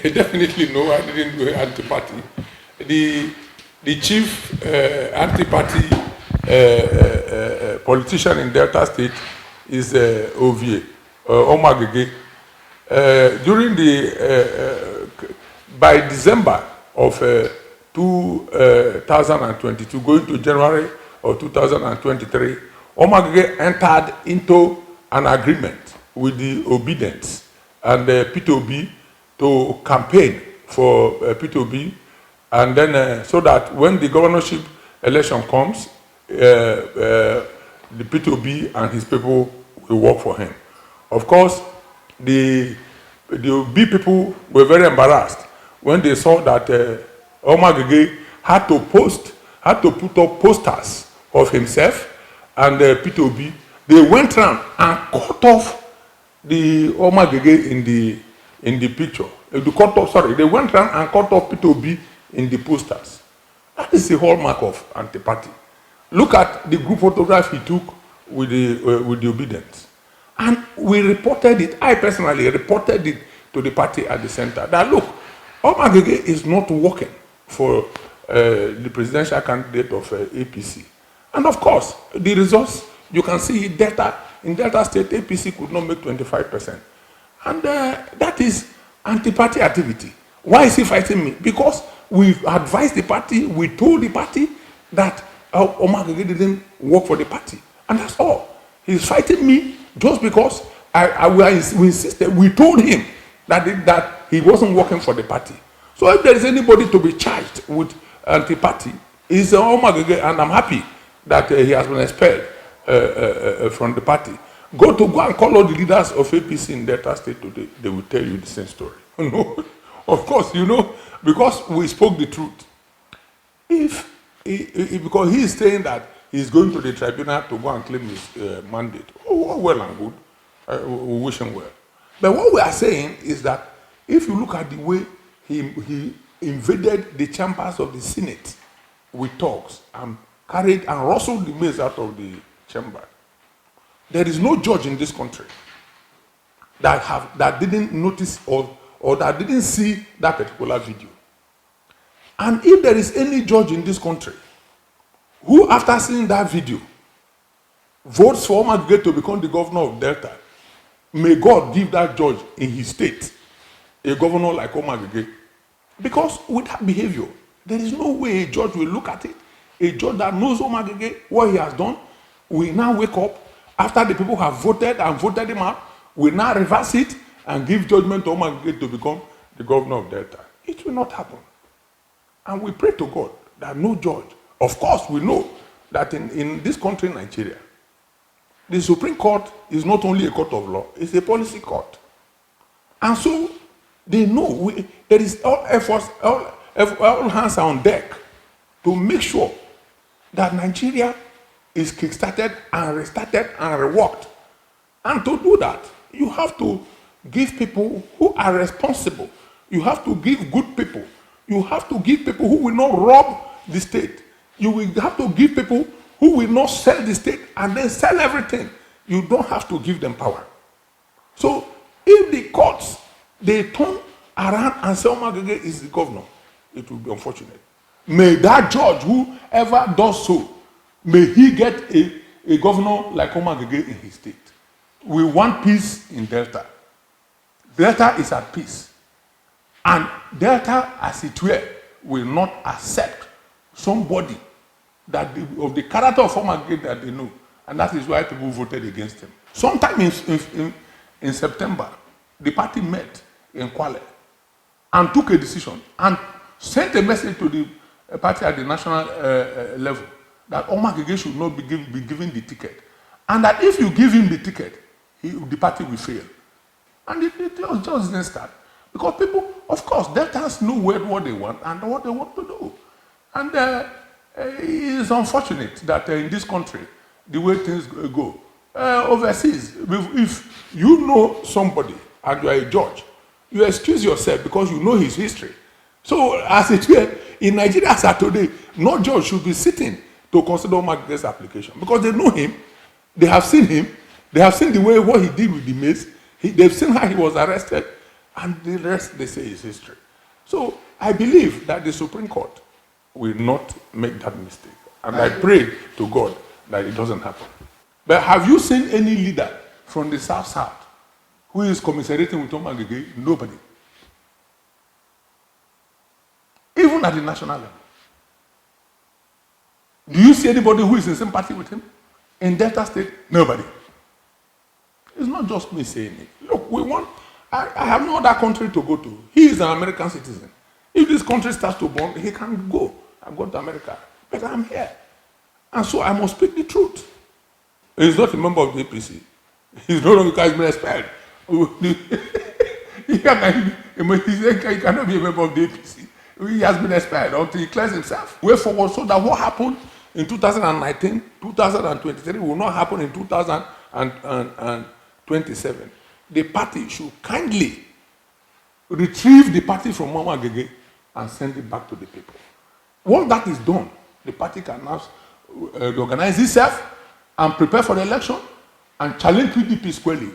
Definitely no, I didn't do anti-party. The chief anti-party politician in Delta State is Ovie Omo-Agege. During by December of 2022, going to January of 2023, Omo-Agege entered into an agreement with the Obedience and P2B to campaign for P2B, and then so that when the governorship election comes, the P2B and his people will work for him. Of course, the B people were very embarrassed when they saw that Omo-Agege had to put up posters of himself and P2B. They went around and cut off the Omo-Agege in the picture. They went around and cut off P2B in the posters. That is the hallmark of anti-party. Look at the group photograph he took with the Obedience. And we reported it, I personally reported it to the party at the center, that look, Omo-Agege is not working for the presidential candidate of APC. And of course, the results, you can see in Delta State, APC could not make 25%. And that is anti-party activity. Why is he fighting me? Because we advised the party, we told the party that Omo-Agege didn't work for the party. And that's all. He's fighting me just because we insisted, we told him that he wasn't working for the party. So if there is anybody to be charged with anti-party, it's Omo-Agege, and I'm happy that he has been expelled from the party. Go and call all the leaders of APC in Delta State today, they will tell you the same story. No, of course, because we spoke the truth. Because he is saying that he's going to the tribunal to go and claim his mandate. Oh, well and good. We wish him well. But what we are saying is that if you look at the way he invaded the chambers of the Senate with talks and carried and rustled the mace out of the chamber, there is no judge in this country that didn't notice or that didn't see that particular video. And if there is any judge in this country who, after seeing that video, votes for Omo-Agege to become the governor of Delta, may God give that judge in his state a governor like Omo-Agege. Because with that behavior, there is no way a judge will look at it. A judge that knows Omo-Agege, what he has done, will now wake up after the people have voted and voted him out, will now reverse it and give judgment to Omo-Agege to become the governor of Delta. It will not happen. And we pray to God that no judge. Of course, we know that in this country, Nigeria, the Supreme Court is not only a court of law, it's a policy court. And so they know there is all efforts, all hands are on deck to make sure that Nigeria is kickstarted and restarted and reworked. And to do that, you have to give people who are responsible. You have to give good people. You have to give people who will not rob the state. You will have to give people who will not sell the state and then sell everything. You don't have to give them power. So if the courts, they turn around and say Omo-Agege is the governor, it will be unfortunate. May that judge, whoever does so, may he get a governor like Omo-Agege in his state. We want peace in Delta. Delta is at peace. And Delta, as it were, will not accept somebody of the character of Omo-Agege that they know. And that is why people voted against him. Sometime in September, the party met in Kwale and took a decision and sent a message to the party at the national level that Omo-Agege should not be given the ticket. And that if you give him the ticket, the party will fail. And it just didn't start. Because people, of course, Deltans know what they want and what they want to do. And it is unfortunate that in this country, the way things go, overseas, if you know somebody and you are a judge, you excuse yourself because you know his history. So, as it were, in Nigeria as of today, no judge should be sitting to consider Omo-Agege's application because they know him, they have seen him, they have seen the way what he did with the mace, They've seen how he was arrested, and the rest, they say, is history. So I believe that the Supreme Court will not make that mistake. And I pray to God that it doesn't happen. But have you seen any leader from the South who is commiserating with Omo-Agege? Nobody. Even at the national level. Do you see anybody who is in sympathy with him? In Delta State? Nobody. It's not just me saying it. Look, I have no other country to go to. He is an American citizen. If this country starts to burn, he can go. I'm going to America. But I'm here. And so I must speak the truth. He's not a member of the APC. He's no longer been expelled. He cannot be a member of the APC. He has been expelled until he clears himself. Way forward so that what happened in 2019, 2023 will not happen in 2027. The party should kindly retrieve the party from Omo-Agege and send it back to the people. Once that is done, the party can now organize itself and prepare for the election and challenge PDP squarely